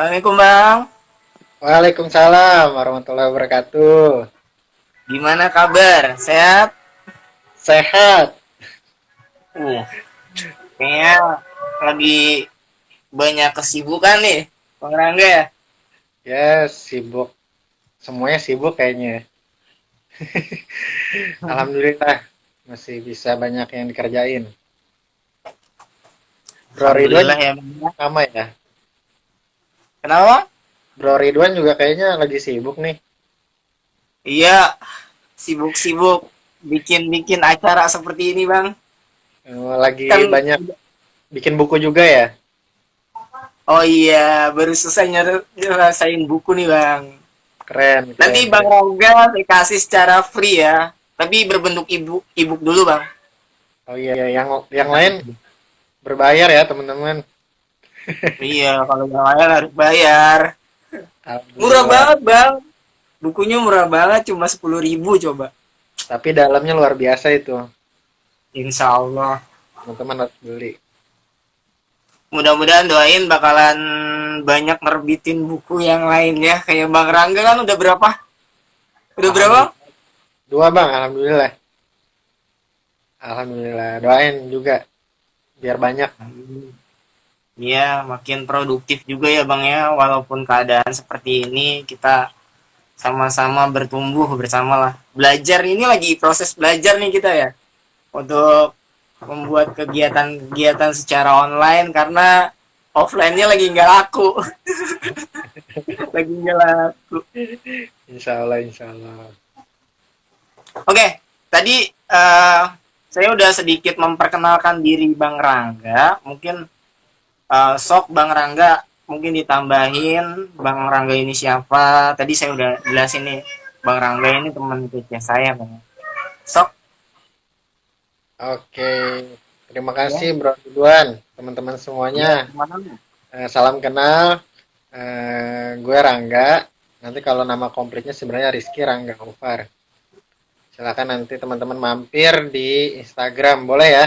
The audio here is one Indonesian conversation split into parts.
Assalamualaikum Bang. Waalaikumsalam warahmatullahi wabarakatuh. Gimana kabar? Sehat? Sehat. Uh, Kayaknya lagi banyak kesibukan nih, Bang Rangga ya. Ya, sibuk. Semuanya sibuk kayaknya. Alhamdulillah masih bisa banyak yang dikerjain. Bro Ridwan Alhamdulillah juga ya Bang ya. sama ya. Kenapa? Bro Ridwan juga kayaknya lagi sibuk nih. Iya, sibuk-sibuk bikin-bikin acara seperti ini Bang. Lagi Kan, banyak bikin buku juga ya. oh iya, baru selesai nyelesain buku nih Bang. Keren, Nanti keren, Bang keren. Rangga saya kasih secara free ya. Tapi berbentuk ebook dulu Bang. Oh iya, yang lain berbayar ya teman-teman. Iya, kalau yang lain harus bayar. Murah Alhamdulillah. banget Bang. Bukunya murah banget, cuma 10.000 coba. Tapi dalamnya luar biasa itu. Insya Allah. Teman-teman harus beli. Mudah-mudahan doain bakalan banyak nerbitin buku yang lainnya. Kayak Bang Rangga kan udah berapa? Udah berapa? Alhamdulillah. Dua bang, alhamdulillah. Alhamdulillah. Doain juga biar banyak. Iya, makin produktif juga ya Bang ya. Walaupun keadaan seperti ini, kita sama-sama bertumbuh bersama lah. Belajar ini lagi proses belajar nih kita ya. Untuk membuat kegiatan-kegiatan secara online karena offline-nya lagi nggak laku. Lagi nggak laku. Insya Allah, insya Allah. Oke, tadi saya udah sedikit memperkenalkan diri Bang Rangga. Mungkin sok Bang Rangga mungkin ditambahin Bang Rangga ini siapa. Tadi saya udah jelasin nih. Bang Rangga ini teman kerja saya, Bang. Sok Oke, terima ya. kasih Bro Ridwan, teman-teman Iya, semuanya. gimana? Salam kenal, gue Rangga. Nanti kalau nama komplitnya sebenarnya Rizky Rangga Gofar. Silakan nanti teman-teman mampir di Instagram, boleh ya?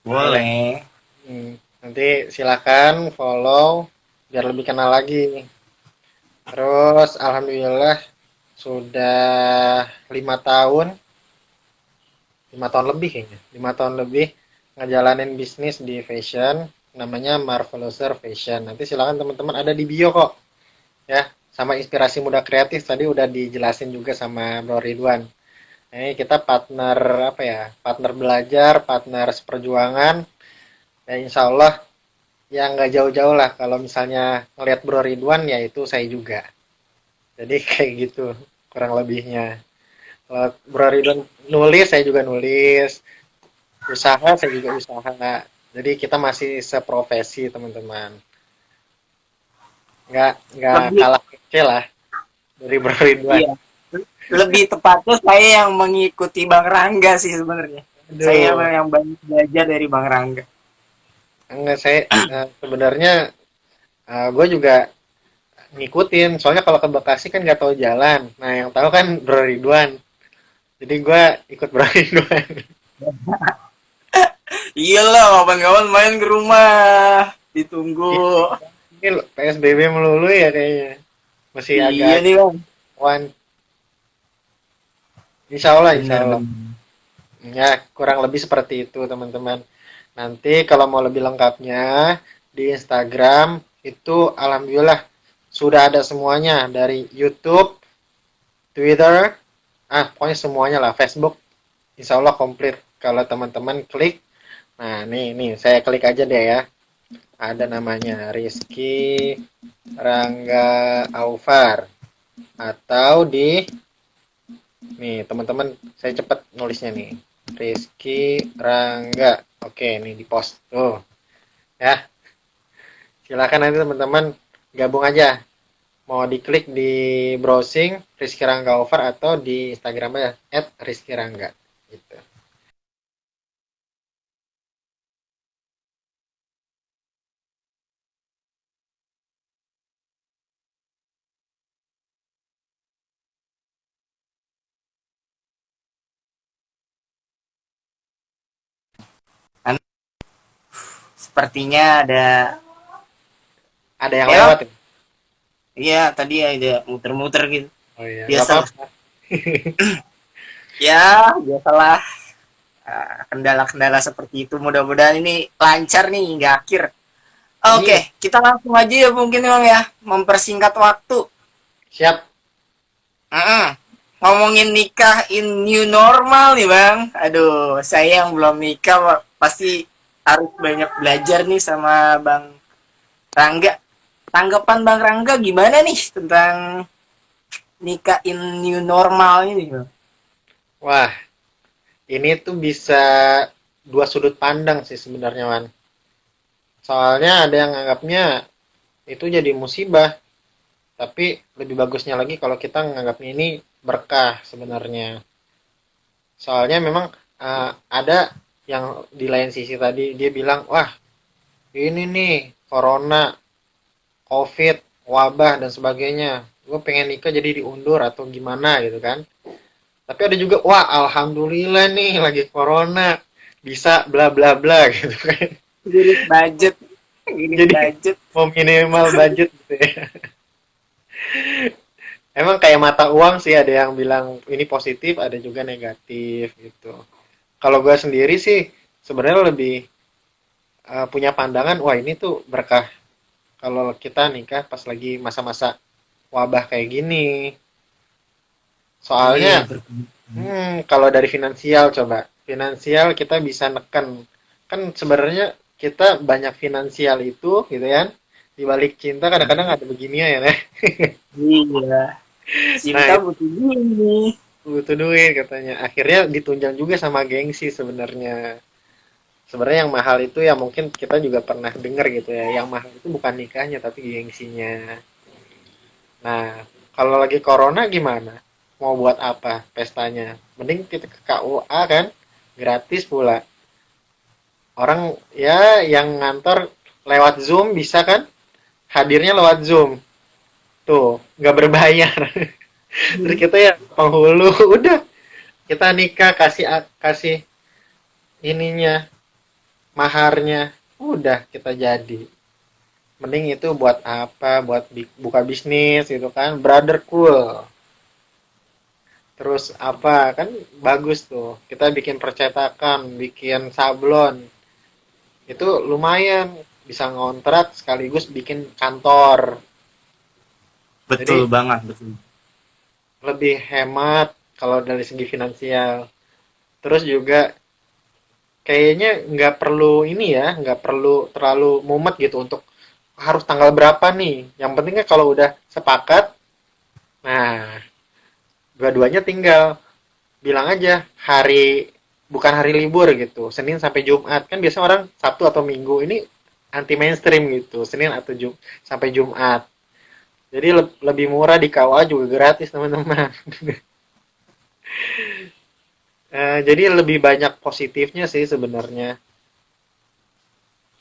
Boleh. Boleh. Nanti silakan follow biar lebih kenal lagi. Terus, alhamdulillah sudah 5 tahun 5 tahun lebih kayaknya 5 tahun lebih ngejalanin bisnis di fashion namanya Marvelouser Fashion. Nanti silakan teman-teman ada di bio kok ya, sama inspirasi muda kreatif tadi udah dijelasin juga sama Bro Ridwan. Ini kita partner apa ya, partner belajar, partner seperjuangan ya, insya Allah ya nggak jauh-jauh lah kalau misalnya ngelihat Bro Ridwan ya itu saya juga, jadi kayak gitu kurang lebihnya. Kalau Bro Ridwan nulis saya juga nulis, usaha saya juga usaha, jadi kita masih seprofesi teman-teman, nggak Lebih kalah kecil lah dari Bro Ridwan. iya, lebih tepatnya saya yang mengikuti Bang Rangga sih sebenarnya. Saya Aduh, yang banyak belajar dari Bang Rangga. enggak saya sebenarnya gue juga ngikutin, soalnya kalau ke Bekasi kan nggak tahu jalan, nah yang tahu kan Bro Ridwan, jadi gue ikut Bro Ridwan. Iyalah, kawan-kawan main ke rumah. Ditunggu. Ini PSBB melulu ya kayaknya, masih Iya agak-agak nih Bang. one. Insya Allah, insya Allah. Bener-bener. Ya, kurang lebih seperti itu, teman-teman. Nanti kalau mau lebih lengkapnya di Instagram itu alhamdulillah sudah ada semuanya dari YouTube, Twitter, pokoknya semuanya lah, Facebook. Insya Allah komplit. Kalau teman-teman klik, nah nih saya klik aja deh ya. Ada namanya Rizky Rangga Aufar, atau di nih teman-teman, saya cepet nulisnya nih. Rizky Rangga. Oke, nih di post tuh. Ya, silakan nanti teman-teman gabung aja. Mau diklik di browsing Rizky Rangga Over atau di Instagramnya @rizkyrangga gitu. Sepertinya ada Ada yang Ya, lewat ya? iya tadi ada muter-muter gitu. Oh iya, nggak Biasalah. apa-apa. Ya, biasalah. Kendala-kendala seperti itu. Mudah-mudahan ini lancar nih hingga akhir. Oke, Amin. kita langsung aja ya mungkin Bang ya, mempersingkat waktu. Siap. Mm-mm. Ngomongin nikah in new normal nih Bang. Aduh, saya yang belum nikah pasti harus banyak belajar nih sama Bang Rangga. Tanggapan Bang Rangga gimana nih tentang nikah in new normal ini Bang? Wah, ini tuh bisa dua sudut pandang sih sebenarnya, Wan. Soalnya ada yang anggapnya itu jadi musibah, tapi lebih bagusnya lagi kalau kita menganggapnya ini berkah sebenarnya. Soalnya memang ada yang di lain sisi tadi dia bilang, wah ini nih corona, covid, wabah dan sebagainya. Gue pengen nikah jadi diundur atau gimana gitu kan. Tapi ada juga, wah alhamdulillah nih lagi corona bisa bla bla bla gitu kan. Girit budget, girit Jadi budget. mau minimal budget gitu ya. Emang kayak mata uang sih ada yang bilang ini positif, ada juga negatif gitu. Kalau gue sendiri sih sebenarnya lebih punya pandangan, wah ini tuh berkah kalau kita nikah pas lagi masa-masa wabah kayak gini. Soalnya, Iya, kalau dari finansial coba, finansial kita bisa neken. Kan sebenarnya kita banyak finansial itu, gitu kan. Di balik cinta kadang-kadang ada beginian ya, Nek. iya. Nah, Cinta itu butuh gini. butuh duit katanya. Akhirnya ditunjang juga sama gengsi sebenarnya. Sebenarnya yang mahal itu ya mungkin kita juga pernah dengar gitu ya. Yang mahal itu bukan nikahnya tapi gengsinya. Nah, kalau lagi corona gimana? Mau buat apa pestanya? Mending kita ke KUA kan, gratis pula. Orang ya yang ngantor lewat Zoom bisa kan? Hadirnya lewat Zoom. Tuh, nggak berbayar. Terus kita ya penghulu, udah kita nikah kasih kasih ininya, maharnya, udah kita jadi. Mending itu buat apa? Buat buka bisnis gitu kan, brother cool. Terus apa kan bagus tuh. Kita bikin percetakan, bikin sablon. Itu lumayan bisa ngontrak sekaligus bikin kantor. Betul Jadi banget, betul. lebih hemat kalau dari segi finansial. Terus juga kayaknya nggak perlu ini ya, nggak perlu terlalu mumet gitu untuk harus tanggal berapa nih. Yang penting kan kalau udah sepakat, nah dua-duanya tinggal bilang aja hari bukan hari libur gitu, Senin sampai Jumat. Kan biasa orang Sabtu atau Minggu ini anti mainstream gitu, Senin atau sampai Jumat. Jadi lebih murah di KUA juga gratis teman-teman. Jadi lebih banyak positifnya sih sebenarnya.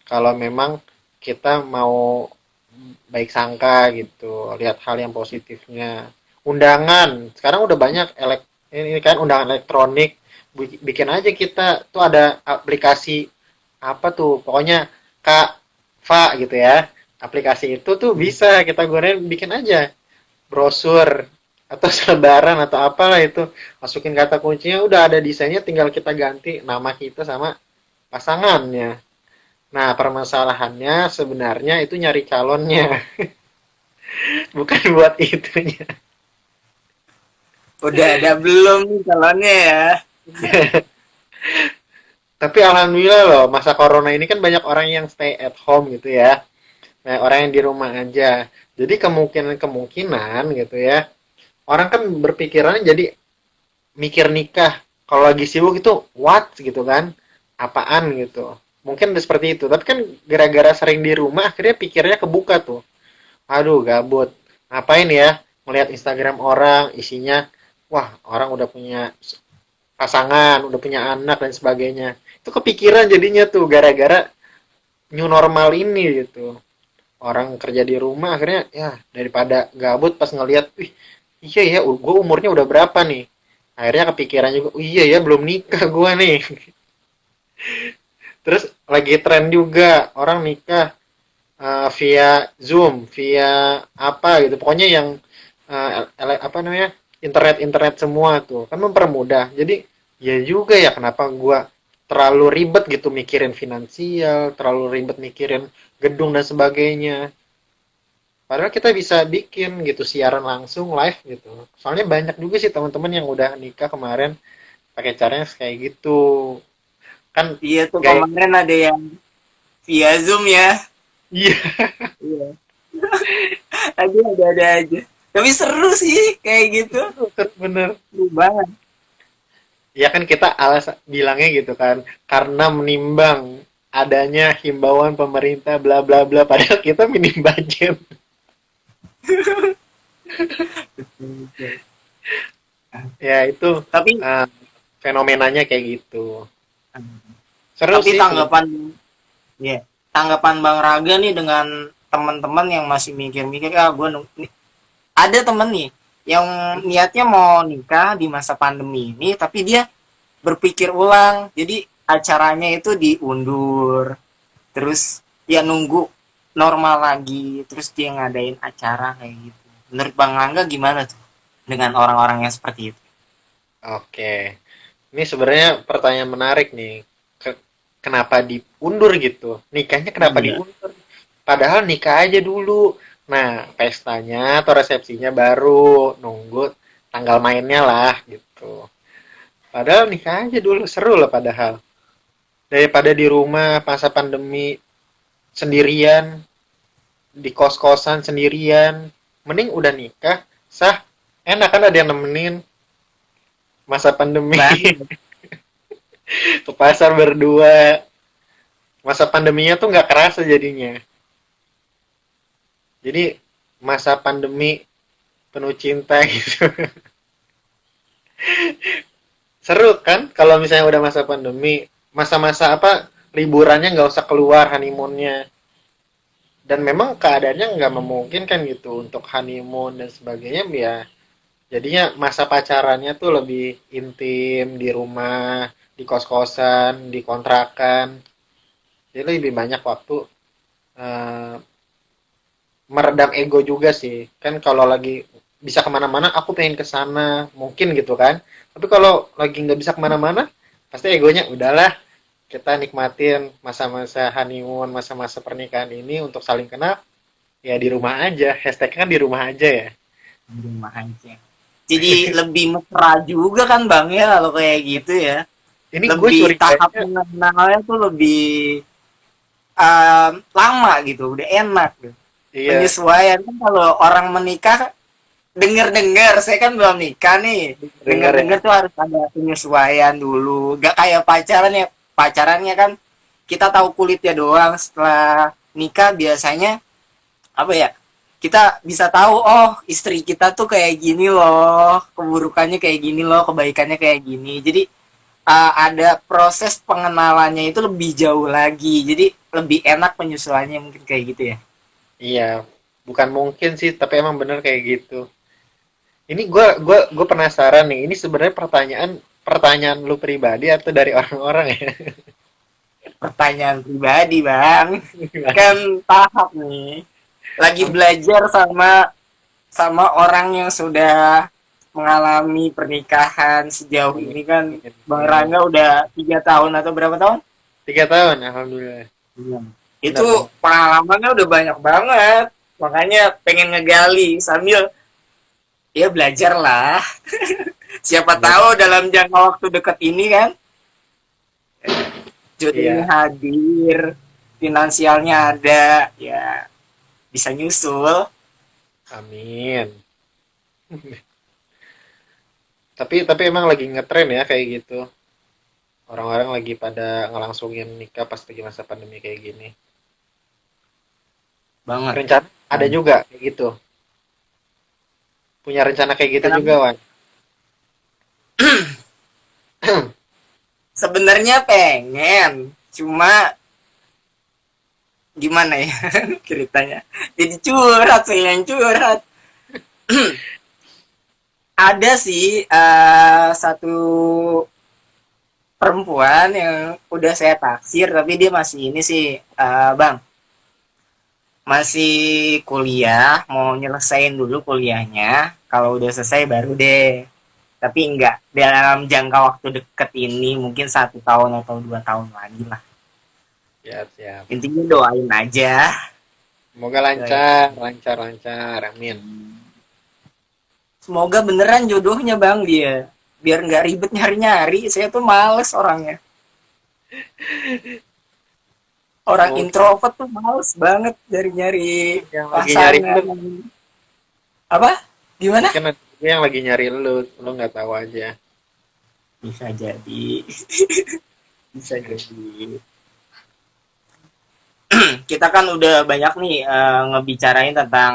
Kalau memang kita mau baik sangka gitu, lihat hal yang positifnya. Undangan, sekarang udah banyak ini kan undangan elektronik. Bikin aja kita tuh ada aplikasi apa tuh, pokoknya Kak Fa gitu ya. Aplikasi itu tuh bisa kita gunain bikin aja brosur atau selebaran atau apalah itu, masukin kata kuncinya udah ada desainnya, tinggal kita ganti nama kita sama pasangannya. Nah permasalahannya sebenarnya itu nyari calonnya bukan buat itunya. Udah ada belum nih calonnya ya? Tapi alhamdulillah loh, masa corona ini kan banyak orang yang stay at home gitu ya, banyak orang yang di rumah aja. Jadi kemungkinan gitu ya, orang kan berpikirannya jadi mikir nikah. Kalau lagi sibuk itu what gitu kan, apaan gitu, mungkin seperti itu. Tapi kan gara-gara sering di rumah akhirnya pikirnya kebuka tuh, aduh gabut, ngapain ya melihat Instagram orang isinya, wah orang udah punya pasangan, udah punya anak dan sebagainya. Itu kepikiran jadinya tuh gara-gara new normal ini gitu. Orang kerja di rumah akhirnya ya daripada gabut pas ngelihat, wih iya ya gue umurnya udah berapa nih. Akhirnya kepikiran juga, oh, iya ya belum nikah gue nih. Terus lagi tren juga orang nikah via Zoom, via apa gitu. Pokoknya yang apa namanya? Internet semua tuh. Kan mempermudah. Jadi ya juga ya kenapa gua terlalu ribet gitu mikirin finansial, terlalu ribet mikirin gedung dan sebagainya. Padahal kita bisa bikin gitu siaran langsung live gitu. Soalnya banyak juga sih teman-teman yang udah nikah kemarin pakai caranya kayak gitu. Kan Iya tuh gaya kemarin ada yang via Zoom ya. iya Iya. Ada aja. Tapi seru sih kayak gitu. bener. Seru banget. Ya kan kita bilangnya gitu kan karena menimbang adanya himbauan pemerintah bla bla bla padahal kita minim budget. Ya itu Tapi eh, fenomenanya kayak gitu. Seru tapi sih sebenarnya. tanggapan ya, tanggapan Bang Raga nih dengan teman-teman yang masih mikir-mikir gue ada temen nih yang niatnya mau nikah di masa pandemi ini tapi dia berpikir ulang jadi acaranya itu diundur terus dia nunggu normal lagi terus dia ngadain acara kayak gitu. Menurut Bang Rangga gimana tuh dengan orang-orang yang seperti itu? Oke. Ini sebenarnya pertanyaan menarik nih. Kenapa diundur gitu? Nikahnya kenapa Iya. diundur? Padahal nikah aja dulu. Nah, pestanya atau resepsinya baru nunggu tanggal mainnya lah gitu. Padahal nikah aja dulu seru lah padahal. Daripada di rumah masa pandemi sendirian, di kos-kosan sendirian, mending udah nikah, sah, enak kan ada yang nemenin masa pandemi Banget. ke pasar berdua. Masa pandeminya tuh nggak kerasa jadinya. Jadi masa pandemi penuh cinta gitu. Seru kan kalau misalnya udah masa pandemi, masa-masa apa liburannya nggak usah keluar honeymoonnya. Dan memang keadaannya nggak memungkinkan gitu untuk honeymoon dan sebagainya ya. Jadinya masa pacarannya tuh lebih intim di rumah, di kos-kosan, di kontrakan. Jadi lebih banyak waktu eh, meredam ego juga sih. Kan kalau lagi bisa kemana-mana, aku pengen ke sana, mungkin gitu kan. Tapi kalau lagi nggak bisa kemana-mana, pasti egonya udahlah kita nikmatin masa-masa honeymoon, masa-masa pernikahan ini untuk saling kenal, ya di rumah aja. Hashtagnya kan di rumah aja ya. Di rumah aja. Jadi lebih mesra juga kan Bang ya kalau kayak gitu ya. Ini gue Lebih tahap curiganya, mengenalnya tuh lebih lama gitu, udah enak gitu. iya, Penyesuaian kan kalau orang menikah denger-dengar, saya kan belum nikah nih. dengar ya. Denger-dengar tuh harus ada penyesuaian dulu. Gak kayak pacaran ya. Pacarannya kan kita tahu kulitnya doang. Setelah nikah biasanya apa ya? Kita bisa tahu oh istri kita tuh kayak gini loh, keburukannya kayak gini loh, kebaikannya kayak gini. Jadi ada proses pengenalannya itu lebih jauh lagi. Jadi lebih enak penyesuaiannya mungkin kayak gitu ya. Iya, bukan mungkin sih, tapi emang bener kayak gitu. Ini gue penasaran nih. Ini sebenarnya pertanyaan pertanyaan lu pribadi atau dari orang-orang ya? Pertanyaan pribadi, Bang. Kan tahap nih. Lagi belajar sama sama orang yang sudah mengalami pernikahan sejauh Amin, ini kan Bang amin. Rangga udah 3 tahun atau berapa tahun? 3 tahun, alhamdulillah. Iya. Itu Benar-benar. pengalamannya udah banyak banget. Makanya pengen ngegali sambil ya belajar lah. Siapa tahu dalam jangka waktu dekat ini kan jodohnya Iya, hadir, finansialnya ada, ya bisa nyusul. amin. Tapi emang lagi ngetren ya kayak gitu. Orang-orang lagi pada ngelangsungin nikah pas lagi masa pandemi kayak gini. Banget. Rencana ada Banget. juga kayak gitu. Punya rencana kayak gitu juga, Kenapa? Wan. Sebenarnya pengen, cuma gimana ya ceritanya? Jadi curhat, saya yang curhat. Ada sih satu perempuan yang udah saya taksir, tapi dia masih ini sih, Bang. masih kuliah, mau nyelesain dulu kuliahnya. Kalau udah selesai baru deh. Tapi enggak dalam jangka waktu deket ini, mungkin 1 tahun atau 2 tahun lagi lah. Siap, siap. Intinya doain aja. Semoga Doain. lancar, lancar, lancar. Amin. Semoga beneran jodohnya bang dia. Biar nggak ribet nyari-nyari. Saya tuh males orangnya. Orang Semoga introvert tuh males banget nyari-nyari yang lagi nyari lu, pasangan. Apa? Gimana? mungkin ada juga yang lagi nyari lu nggak tahu aja. Bisa jadi. Bisa jadi. Kita kan udah banyak nih ngebicarain tentang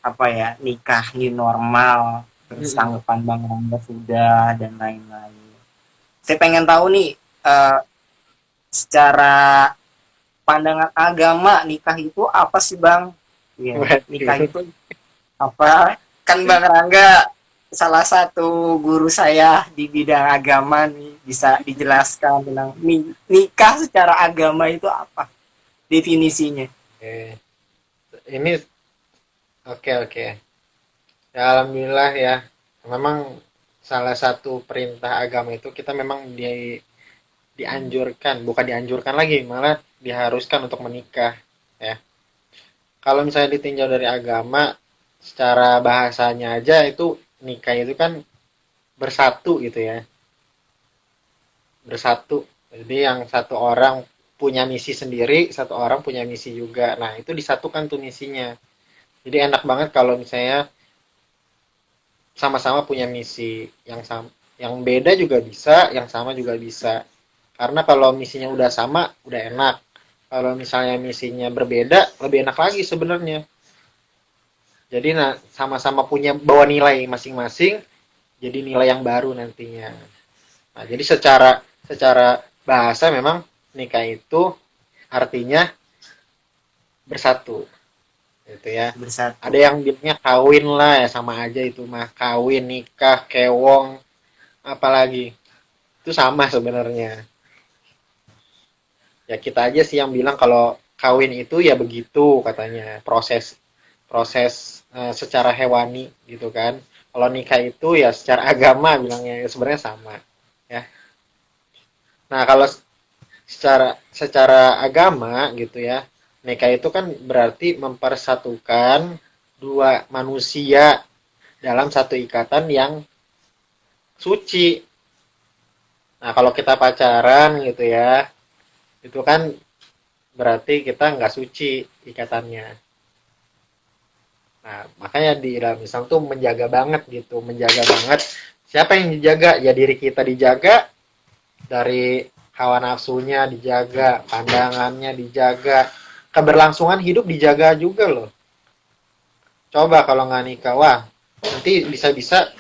apa ya, nikah new normal, terus Mm-mm. tanggapan Bang Rangga sudah dan lain-lain. Saya pengen tahu nih secara pandangan agama nikah itu apa sih Bang? Iya, nikah Waduh. itu apa? Kan Bang Rangga salah satu guru saya di bidang agama nih, bisa dijelaskan tentang nikah secara agama itu apa definisinya? Oke. Ini oke, oke. Ya, alhamdulillah ya. Memang salah satu perintah agama itu kita memang dianjurkan, bukan dianjurkan lagi, malah diharuskan untuk menikah ya. Kalau misalnya ditinjau dari agama, secara bahasanya aja itu nikah itu kan bersatu gitu ya. Bersatu. Jadi yang satu orang punya misi sendiri, satu orang punya misi juga. Nah, itu disatukan tuh misinya. Jadi enak banget kalau misalnya sama-sama punya misi yang sama, yang beda juga bisa, yang sama juga bisa. Karena kalau misinya udah sama, udah enak. Kalau misalnya misinya berbeda, lebih enak lagi sebenarnya. Jadi nah, sama-sama punya bawa nilai masing-masing, jadi nilai yang baru nantinya. Nah, jadi secara secara bahasa memang nikah itu artinya bersatu, gitu ya. Bersatu. Ada yang bilangnya kawin lah, ya sama aja itu mah, kawin, nikah, kewong, apalagi itu sama sebenarnya. Ya kita aja sih yang bilang kalau kawin itu ya begitu katanya, proses proses secara hewani gitu kan. Kalau nikah itu ya secara agama bilangnya ya sebenarnya sama ya. Nah, kalau secara secara agama gitu ya, nikah itu kan berarti mempersatukan dua manusia dalam satu ikatan yang suci. Nah, kalau kita pacaran gitu ya, itu kan berarti kita nggak suci ikatannya. Nah, makanya di dalam Islam tuh menjaga banget gitu, menjaga banget. Siapa yang dijaga? Ya diri kita dijaga, dari hawa nafsunya dijaga, pandangannya dijaga, keberlangsungan hidup dijaga juga loh. Coba kalau nggak nikah, wah nanti bisa-bisa,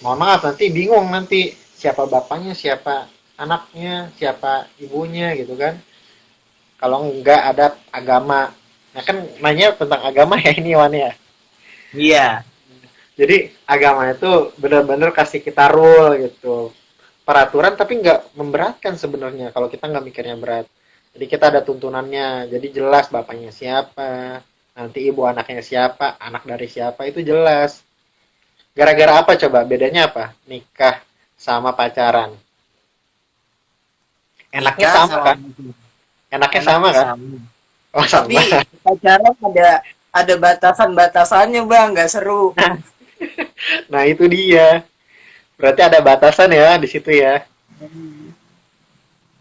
mohon maaf nanti bingung nanti siapa bapaknya, siapa anaknya, siapa ibunya gitu kan. Kalau nggak ada agama, nah kan nanya tentang agama ya ini Wan ya. Iya, Jadi agama itu benar-benar kasih kita rule gitu, peraturan tapi nggak memberatkan sebenarnya kalau kita nggak mikirnya berat. Jadi kita ada tuntunannya, jadi jelas bapaknya siapa, nanti ibu anaknya siapa, anak dari siapa itu jelas. Gara-gara apa coba? Bedanya apa? Nikah sama pacaran. Enaknya nikah sama sama kan? Enaknya sama enaknya kan? sama. Oh sama. Tapi pacaran ada batasan-batasannya bang, nggak seru. Nah itu dia. Berarti ada batasan ya di situ ya.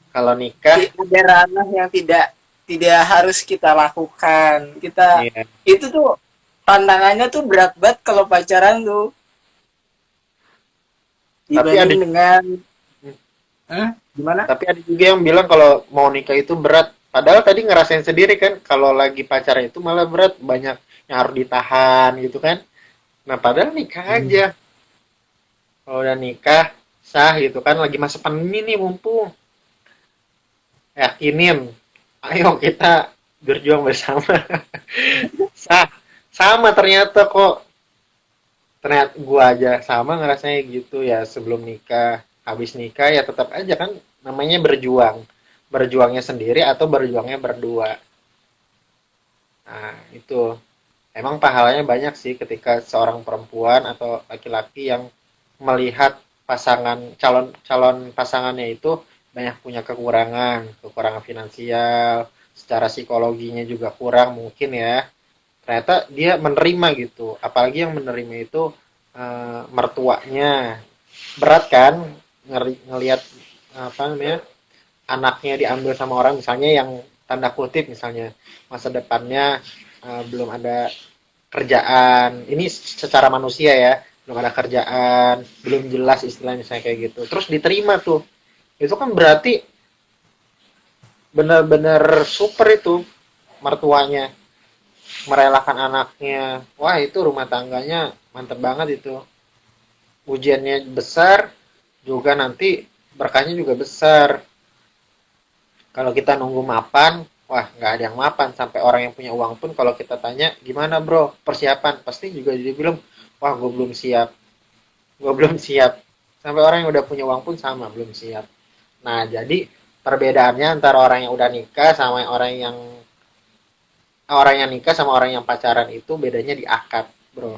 Kalau nikah, Ada ranah yang tidak harus kita lakukan. Kita iya. itu tuh tantangannya tuh berat banget kalau pacaran tuh Tapi ada dibanding dengan gimana? Tapi ada juga yang bilang kalau mau nikah itu berat. Padahal tadi ngerasain sendiri kan, kalau lagi pacaran itu malah berat, banyak yang harus ditahan gitu kan. Nah, padahal nikah Hmm. aja. Kalau udah nikah, sah gitu kan, lagi masa pandemi nih mumpung. Yakinin, ayo kita berjuang bersama. Sah, sama ternyata kok. Ternyata gua aja sama ngerasanya gitu ya sebelum nikah. Habis nikah ya tetap aja kan namanya berjuang. Berjuangnya sendiri atau berjuangnya berdua. Nah, itu emang pahalanya banyak sih ketika seorang perempuan atau laki-laki yang melihat pasangan calon calon pasangannya itu banyak punya kekurangan, kekurangan finansial, secara psikologinya juga kurang mungkin ya. Ternyata dia menerima gitu. Apalagi yang menerima itu mertuanya. Berat kan ngelihat apa namanya? Anaknya diambil sama orang misalnya yang tanda kutip misalnya masa depannya belum ada kerjaan, ini secara manusia ya, belum ada kerjaan, belum jelas istilahnya misalnya kayak gitu, terus diterima tuh, itu kan berarti benar-benar super itu mertuanya merelakan anaknya. Wah, itu rumah tangganya mantep banget itu, ujiannya besar juga, nanti berkahnya juga besar. Kalau kita nunggu mapan, wah nggak ada yang mapan. Sampai orang yang punya uang pun kalau kita tanya, gimana bro persiapan? Pasti juga dia bilang, wah gue belum siap, gue belum siap. Sampai orang yang udah punya uang pun sama, belum siap. Nah, jadi perbedaannya antara orang yang udah nikah sama orang yang nikah sama orang yang pacaran itu bedanya di akad, bro.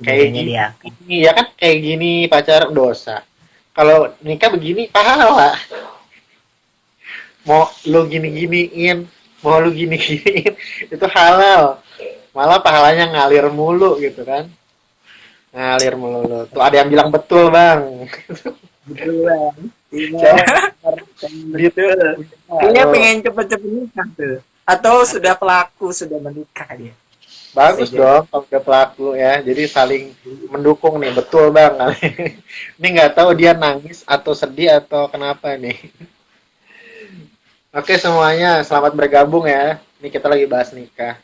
Kayak Bedanya gini, dia. ya kan kayak gini pacaran dosa. Kalau nikah begini pahala. Mau lu gini-giniin, mau lu gini-giniin, itu halal. Malah pahalanya ngalir mulu gitu kan. Ngalir mulu. Tuh ada yang bilang betul, Bang. Betul bang. Iya. Saya gitu. Betul. Kayaknya pengen cepet-cepet nikah tuh. Atau sudah pelaku sudah menikah dia. Bisa Bagus jadi. dong kalau udah pelaku ya. Jadi saling mendukung nih, betul Bang. Ini nggak tahu dia nangis atau sedih atau kenapa nih. Oke semuanya, selamat bergabung ya. Ini kita lagi bahas nikah.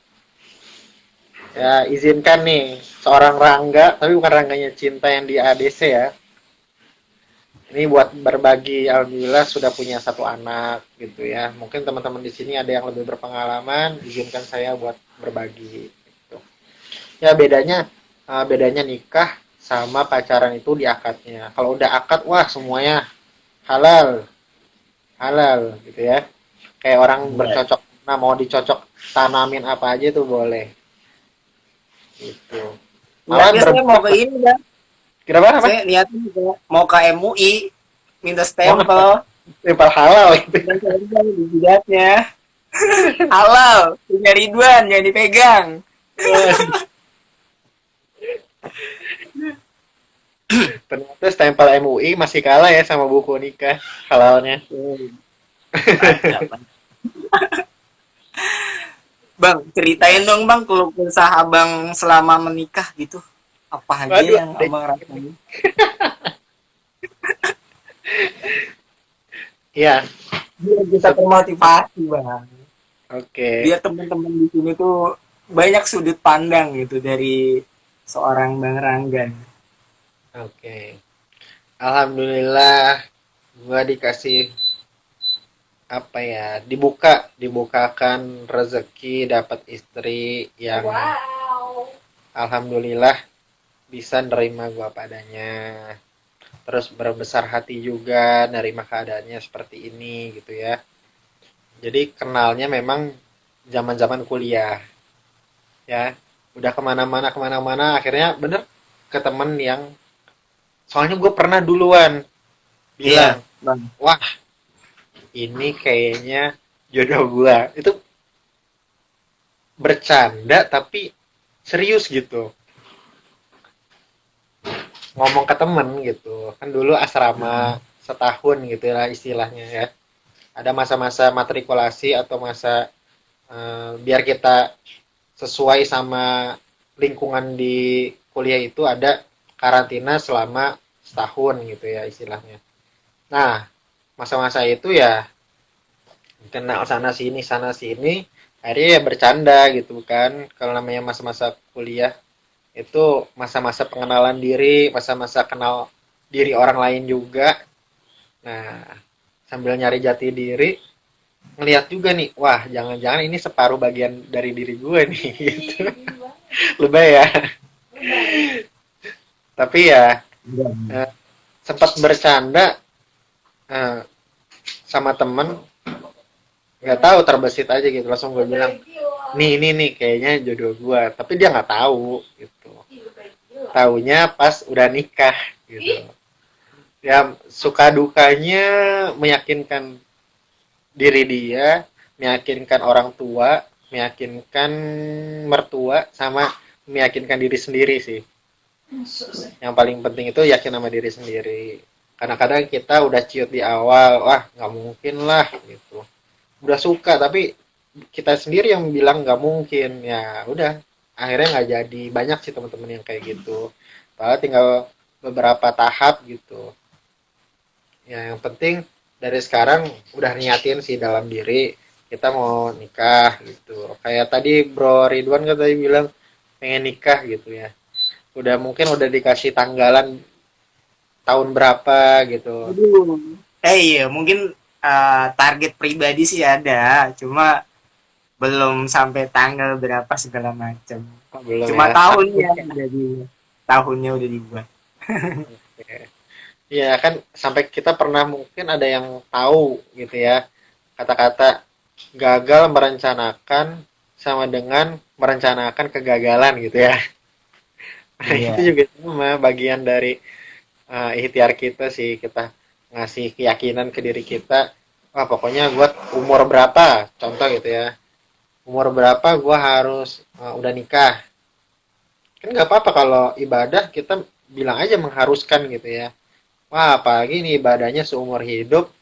Ya, izinkan nih seorang Rangga, tapi bukan Rangganya Cinta yang di ADC ya. Ini buat berbagi, alhamdulillah sudah punya satu anak gitu ya. Mungkin teman-teman di sini ada yang lebih berpengalaman, izinkan saya buat berbagi gitu. Ya bedanya nikah sama pacaran itu di akadnya. Kalau udah akad, wah semuanya halal, halal gitu ya. Kayak orang Iya. bercocok, nah mau dicocok tanamin apa aja tuh boleh gitu. Malah Niatnya saya mau berbuat ke ini bang. kira-kira apa? Saya niatnya juga mau ke MUI minta Mau stempel. tempel halal gitu. Dan stempel di jidatnya. Halal. Punya Ridwan jangan dipegang. Ternyata stempel MUI masih kalah ya sama buku nikah halalnya. Mantap. Bang, ceritain dong bang kalau usaha abang selama menikah gitu. Apa aja Waduh, yang abang rasain? iya, Biar kita termotivasi bang. oke, Biar teman-teman di sini tuh banyak sudut pandang gitu dari seorang Bang Rangga. oke. Alhamdulillah, gua dikasih apa ya, dibukakan rezeki, dapat istri yang alhamdulillah bisa nerima gua padanya. Terus berbesar hati juga nerima keadaannya seperti ini gitu ya. Jadi kenalnya memang zaman-zaman kuliah ya. Udah kemana-mana akhirnya bener ke temen yang soalnya gue pernah duluan bilang, Iya, Bang. wah ini kayaknya jodoh gue. Itu bercanda tapi serius gitu. Ngomong ke temen gitu. Kan dulu asrama setahun gitu lah istilahnya ya. Ada masa-masa matrikulasi atau masa biar kita sesuai sama lingkungan di kuliah itu ada karantina selama setahun gitu ya istilahnya. Nah, masa-masa itu ya kenal sana sini, akhirnya ya bercanda gitu kan. Kalau namanya masa-masa kuliah itu masa-masa pengenalan diri, masa-masa kenal diri orang lain juga. Nah, sambil nyari jati diri, ngelihat juga nih, wah jangan-jangan ini separuh bagian dari diri gue nih gitu. Lebay ya. Tapi ya Iya. eh, sempat bercanda sama temen, nggak tahu, terbesit aja gitu, langsung gue bilang nih ini nih kayaknya jodoh gue, tapi dia nggak tahu gitu, taunya pas udah nikah gitu. Ya suka dukanya meyakinkan diri dia, meyakinkan orang tua, meyakinkan mertua, sama meyakinkan diri sendiri sih. Yang paling penting itu yakin sama diri sendiri. Karena kadang kita udah ciut di awal, wah nggak mungkin lah gitu. Udah suka tapi kita sendiri yang bilang nggak mungkin, ya udah akhirnya nggak jadi. Banyak sih teman-teman yang kayak gitu. Padahal tinggal beberapa tahap gitu. Ya yang penting dari sekarang udah niatin sih dalam diri kita mau nikah gitu. Kayak tadi Bro Ridwan kan tadi bilang pengen nikah gitu ya. Udah mungkin udah dikasih tanggalan tahun berapa gitu. Aduh. Iya, mungkin target pribadi sih ada, cuma belum sampai tanggal berapa segala macam. Oh, belum Cuma ya. tahunnya udah dibuat. Iya kan sampai kita pernah mungkin ada yang tahu gitu ya. Kata-kata gagal merencanakan sama dengan merencanakan kegagalan gitu ya. Nah, itu Iya. juga sama bagian dari ikhtiar kita sih, kita ngasih keyakinan ke diri kita. Wah, pokoknya gue umur berapa, contoh gitu ya. Umur berapa gue harus udah nikah. Kan nggak apa-apa kalau ibadah kita bilang aja mengharuskan gitu ya. Wah, apalagi nih ibadahnya seumur hidup,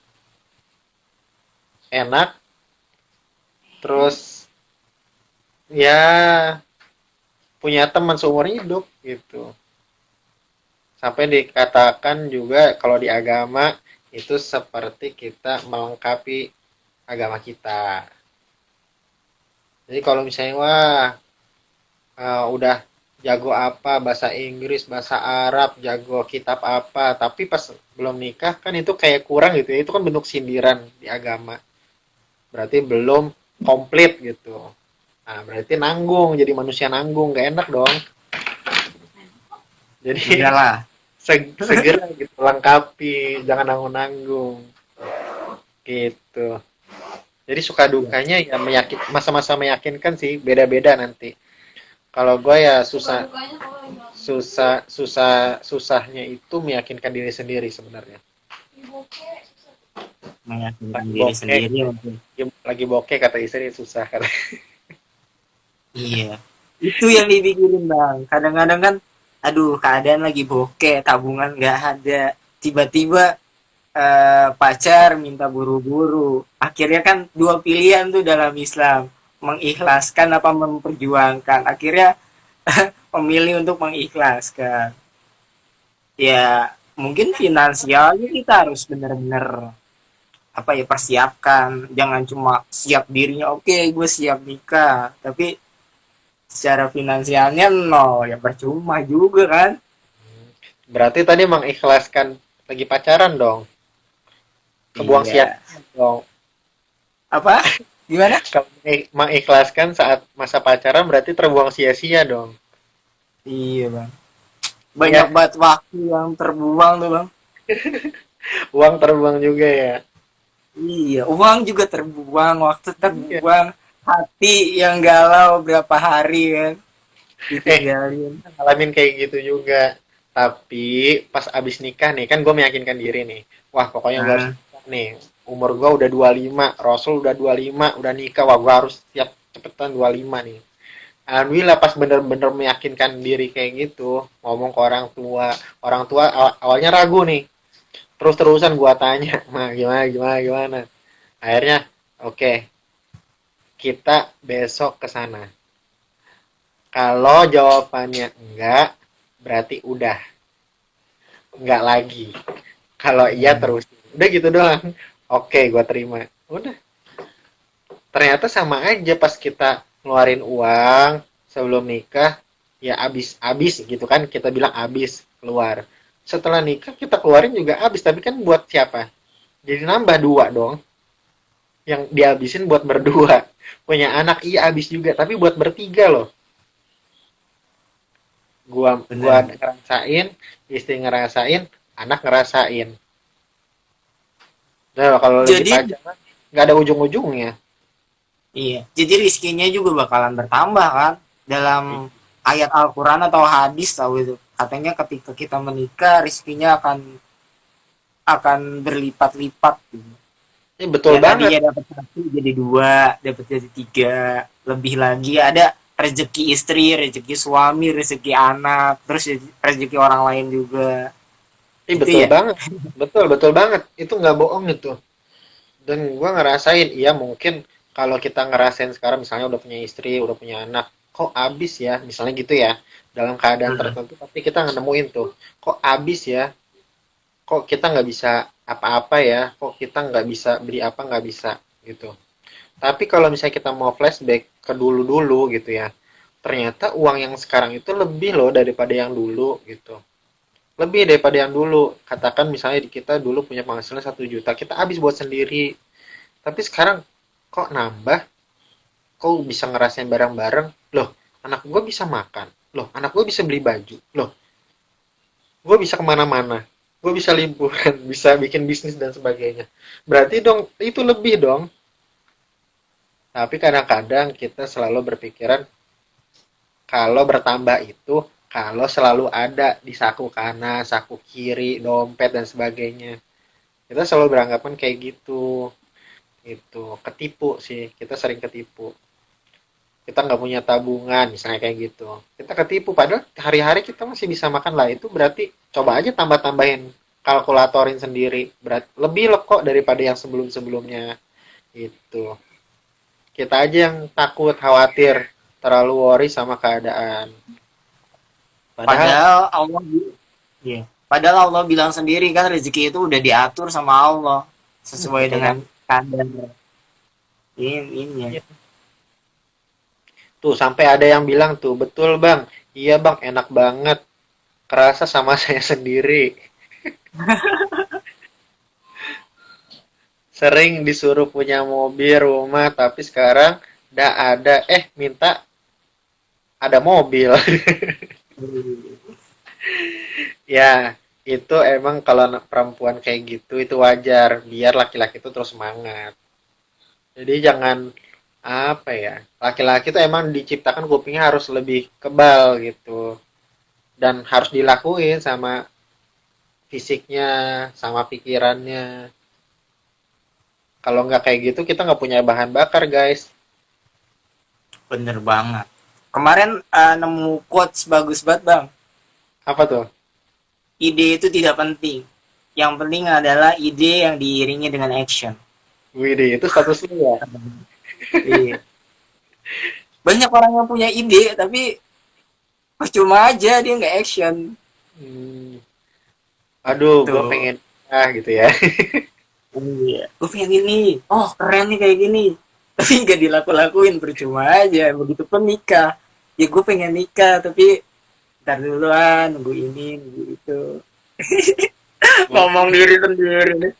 enak, terus ya punya teman seumur hidup gitu. Sampai dikatakan juga kalau di agama itu seperti kita melengkapi agama kita. Jadi kalau misalnya wah udah jago apa bahasa Inggris, bahasa Arab, jago kitab apa, tapi pas belum nikah kan itu kayak kurang gitu ya. Itu kan bentuk sindiran di agama. Berarti belum komplit gitu. Nah, berarti nanggung, jadi manusia nanggung, gak enak dong. Jadi Udahlah. segera gitu lengkapi, jangan nanggung-nanggung gitu. Jadi suka dukanya ya meyakin, masa-masa meyakinkan sih beda-beda nanti. Kalau gue ya susahnya itu meyakinkan diri sendiri sebenarnya. Meyakinkan Lagi diri bokeh, sendiri untuk lagi bokeh kata istri susah kata. iya. Itu yang dipikirin bang. Kadang-kadang kan, aduh keadaan lagi bokeh, tabungan nggak ada. Tiba-tiba pacar minta buru-buru. Akhirnya kan dua pilihan tuh dalam Islam, mengikhlaskan apa memperjuangkan. Akhirnya memilih untuk mengikhlaskan. Ya mungkin finansialnya kita harus benar-benar apa ya persiapkan. Jangan cuma siap dirinya, oke gue siap nikah, tapi secara finansialnya nol ya percuma juga kan. Berarti tadi mengikhlaskan lagi pacaran dong. Kebuang sia Iya. dong. Apa? Gimana? Kalau mengikhlaskan saat masa pacaran berarti terbuang sia-sia dong. Iya bang. Banyak Iya, banget waktu yang terbuang tuh bang. uang terbuang juga ya. Iya, uang juga terbuang, waktu Iya. terbuang, hati yang galau berapa hari kan Eh, ditinggalin. ngalamin kayak gitu juga. Tapi pas abis nikah nih, kan gue meyakinkan diri nih. Wah, pokoknya gue harus Nah, nikah nih. Umur gue udah 25, Rasul udah 25, udah nikah. Wah, gue harus siap cepetan 25 nih. Alhamdulillah pas bener-bener meyakinkan diri kayak gitu, ngomong ke orang tua. Orang tua awalnya ragu nih. Terus-terusan gue tanya, mah gimana, gimana, gimana. Akhirnya, oke, kita besok ke sana. Kalau jawabannya enggak, berarti udah enggak lagi. Kalau iya terus, udah gitu doang. Oke, gue terima. Udah. Ternyata sama aja pas kita ngeluarin uang sebelum nikah, ya abis gitu kan, kita bilang abis keluar. Setelah nikah kita keluarin juga abis, tapi kan buat siapa? Jadi nambah dua dong. Yang dihabisin buat berdua. Punya anak iya abis juga, tapi buat bertiga loh. Gua benar. ngerasain, istri ngerasain, anak ngerasain. Nah, kalau lagi Jadi pacaran nggak ada ujung-ujungnya. Iya, jadi rizkinya juga bakalan bertambah kan dalam ayat Al-Quran atau hadis tahu itu. Katanya ketika kita menikah rizkinya akan berlipat-lipat gitu. Ini betul Yang banget. tadinya dapat satu jadi dua, dapat jadi tiga, lebih lagi ada rezeki istri, rezeki suami, rezeki anak, terus rezeki orang lain juga. Ini Itu betul ya. banget. Betul, betul banget. Itu nggak bohong itu. Dan gua ngerasain, iya mungkin kalau kita ngerasain sekarang misalnya udah punya istri, udah punya anak, kok abis ya, misalnya gitu ya, dalam keadaan Hmm. tertentu, tapi kita nggak nemuin tuh, kok abis ya, kok kita nggak bisa apa-apa ya, kok kita nggak bisa beli apa nggak bisa gitu. Tapi kalau misalnya kita mau flashback ke dulu-dulu gitu ya, ternyata uang yang sekarang itu lebih loh daripada yang dulu gitu. Lebih daripada yang dulu. Katakan misalnya kita dulu punya penghasilan 1 juta, kita habis buat sendiri. Tapi sekarang kok nambah, kok bisa ngerasain bareng-bareng. Loh, anak gue bisa makan. Loh, anak gue bisa beli baju. Loh, gue bisa kemana-mana. Gue bisa liburan, bisa bikin bisnis dan sebagainya. Berarti dong, itu lebih dong. Tapi kadang-kadang kita selalu berpikiran kalau bertambah itu kalau selalu ada di saku kanan, saku kiri, dompet dan sebagainya. Kita selalu beranggapan kayak gitu. Itu ketipu sih, kita sering ketipu. Kita nggak punya tabungan, misalnya kayak gitu. Kita ketipu, padahal hari-hari kita masih bisa makan lah. Itu berarti coba aja tambah-tambahin, kalkulatorin sendiri. Berarti lebih loh kok daripada yang sebelum-sebelumnya. Itu. Kita aja yang takut, khawatir, terlalu worry sama keadaan. Padahal Padahal Allah, iya. Padahal Allah bilang sendiri kan rezeki itu udah diatur sama Allah sesuai betul dengan banget. kadar ini ya. Iya. Tuh sampai ada yang bilang tuh, betul bang, iya bang enak banget, kerasa sama saya sendiri. Sering disuruh punya mobil, rumah, tapi sekarang udah ada, minta ada mobil. Ya, itu emang kalau anak perempuan kayak gitu itu wajar, biar laki-laki itu terus semangat. Jadi jangan apa ya, laki-laki itu emang diciptakan kupingnya harus lebih kebal gitu dan harus dilakuin sama fisiknya, sama pikirannya. Kalau nggak kayak gitu kita nggak punya bahan bakar guys. Bener banget. Kemarin nemu quotes bagus banget bang. Apa tuh? Ide itu tidak penting. Yang penting adalah ide yang diiringi dengan action. Widih, itu status lu ya? Iya. Banyak orang yang punya ide tapi percuma aja dia nggak action. Hmm, aduh, gue Tuh. pengen gitu ya. Iya. Gue pengen ini. Oh keren nih kayak gini. Tapi nggak dilaku-lakuin percuma aja. Begitu pun nikah. Ya gue pengen nikah tapi ntar duluan nunggu ini nunggu itu. Ngomong diri sendiri nih.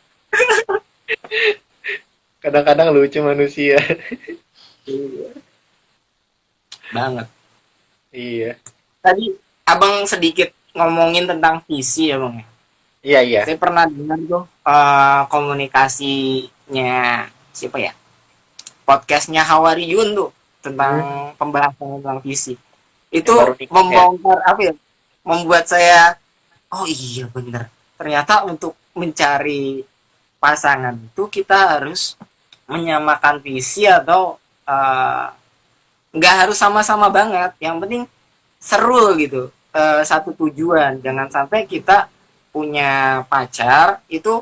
Kadang-kadang lucu manusia. Iya. Banget. Iya, Tadi abang sedikit ngomongin tentang visi ya bang. iya, iya. Saya pernah dengar tuh komunikasinya siapa ya? Podcastnya Hawariyun tuh Hmm, tentang pembahasan tentang visi. yang baru Itu nikah ya. membongkar apa ya? Membuat saya oh iya bener. Ternyata untuk mencari pasangan itu kita harus menyamakan visi atau eh, nggak harus sama-sama banget. Yang penting seru gitu. Satu tujuan. Jangan sampai kita punya pacar itu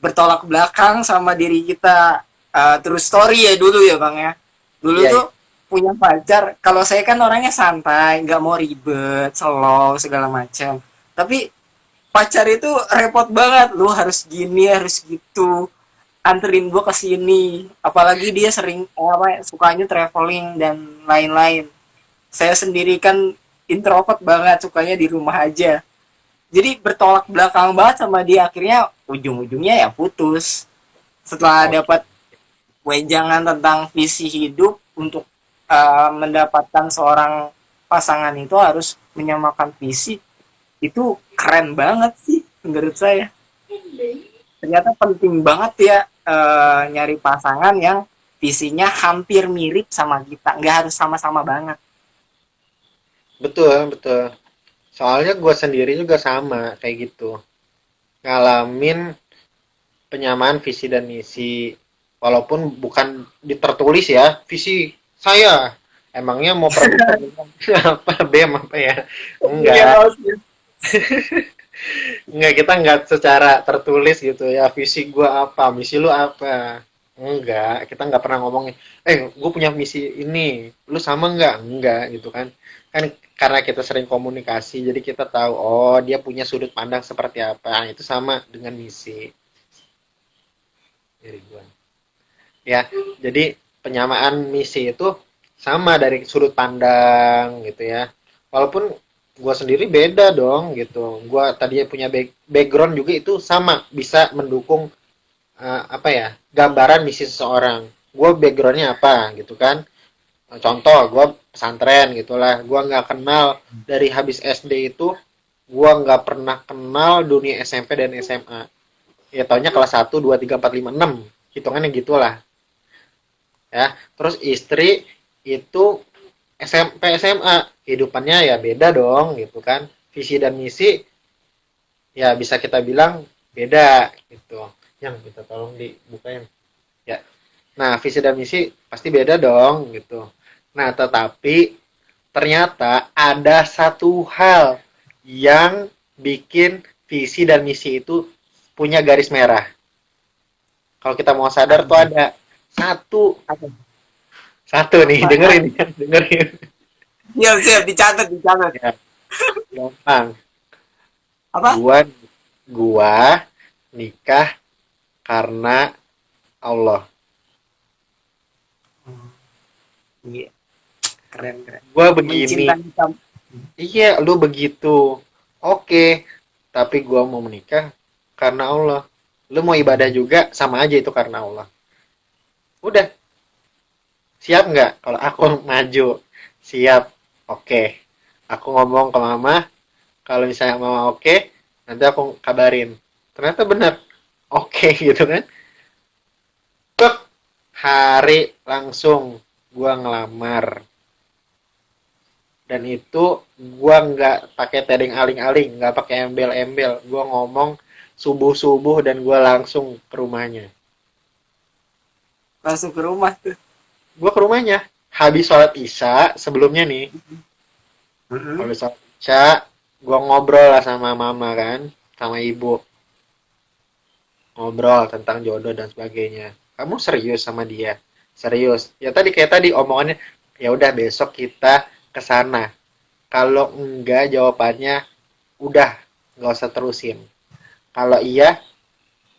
bertolak belakang sama diri kita. Terus story ya dulu ya bang ya. Dulu Iya, tuh iya. punya pacar. Kalau saya kan orangnya santai, nggak mau ribet, slow segala macam. Tapi pacar itu repot banget. Lu harus gini, harus gitu. Anterin gua ke sini. Apalagi dia sering apa sukanya traveling dan lain-lain. Saya sendiri kan introvert banget, sukanya di rumah aja. Jadi bertolak belakang banget sama dia. Akhirnya ujung-ujungnya ya putus. Setelah Oke. dapat wejangan tentang visi hidup untuk mendapatkan seorang pasangan itu harus menyamakan visi. Itu keren banget sih menurut saya. Ternyata penting banget ya nyari pasangan yang visinya hampir mirip sama kita, nggak harus sama-sama banget. Betul, betul. Soalnya gue sendiri juga sama kayak gitu. Ngalamin penyamaan visi dan misi. Walaupun bukan ditertulis ya, visi saya. Emangnya mau produk apa BEM apa ya? Iya, Enggak. Enggak, kita enggak secara tertulis gitu ya. Visi gua apa, misi lu apa. Enggak, kita enggak pernah ngomongin, gue punya misi ini, lu sama enggak? Enggak, gitu kan. Kan karena kita sering komunikasi, jadi kita tahu, oh dia punya sudut pandang seperti apa. Nah, itu sama dengan misi dari gua. Ya, jadi penyamaan misi itu sama dari sudut pandang gitu ya. Walaupun gue sendiri beda dong gitu. Gue tadinya punya background juga itu sama bisa mendukung apa ya gambaran misi seseorang. Gue backgroundnya apa gitu kan. Contoh gue pesantren gitulah. Gue nggak kenal dari habis SD itu. Gue nggak pernah kenal dunia SMP dan SMA. Ya taunya kelas 1, 2, 3, 4, 5, 6. Hitungannya gitulah. Ya, terus istri itu SMP SMA kehidupannya ya beda dong gitu kan, visi dan misi ya bisa kita bilang beda gitu. Yang kita tolong dibukain ya. Nah, visi dan misi pasti beda dong gitu. Nah, tetapi ternyata ada satu hal yang bikin visi dan misi itu punya garis merah. Kalau kita mau sadar tuh ada satu satu nih, dengerin ya, dengerin. Siap, siap, dicatat, dicatat. Ya, gampang. Apa? Gua nikah karena Allah. Iya, keren, keren. Gua begini. Mencintai kamu. Iya, lu begitu. Oke, tapi gua mau menikah karena Allah. Lu mau ibadah juga sama aja itu karena Allah. Udah, siap nggak kalau aku maju? Siap. Oke. Aku ngomong ke mama, kalau misalnya mama oke, nanti aku kabarin. Ternyata benar. Oke gitu kan. Tek, hari langsung gua ngelamar. Dan itu gua nggak pakai tedeng aling-aling, nggak pakai embel-embel. Gua ngomong subuh-subuh dan gua langsung ke rumahnya. Langsung ke rumah tuh. Gua ke rumahnya. Habis sholat isya sebelumnya nih. Mm-mm. Habis sholat isya, gua ngobrol lah sama mama kan, sama ibu. Ngobrol tentang jodoh dan sebagainya. Kamu serius sama dia? Serius. Ya tadi kayak tadi omongannya, ya udah besok kita ke sana. Kalau enggak jawabannya udah nggak usah terusin. Kalau iya,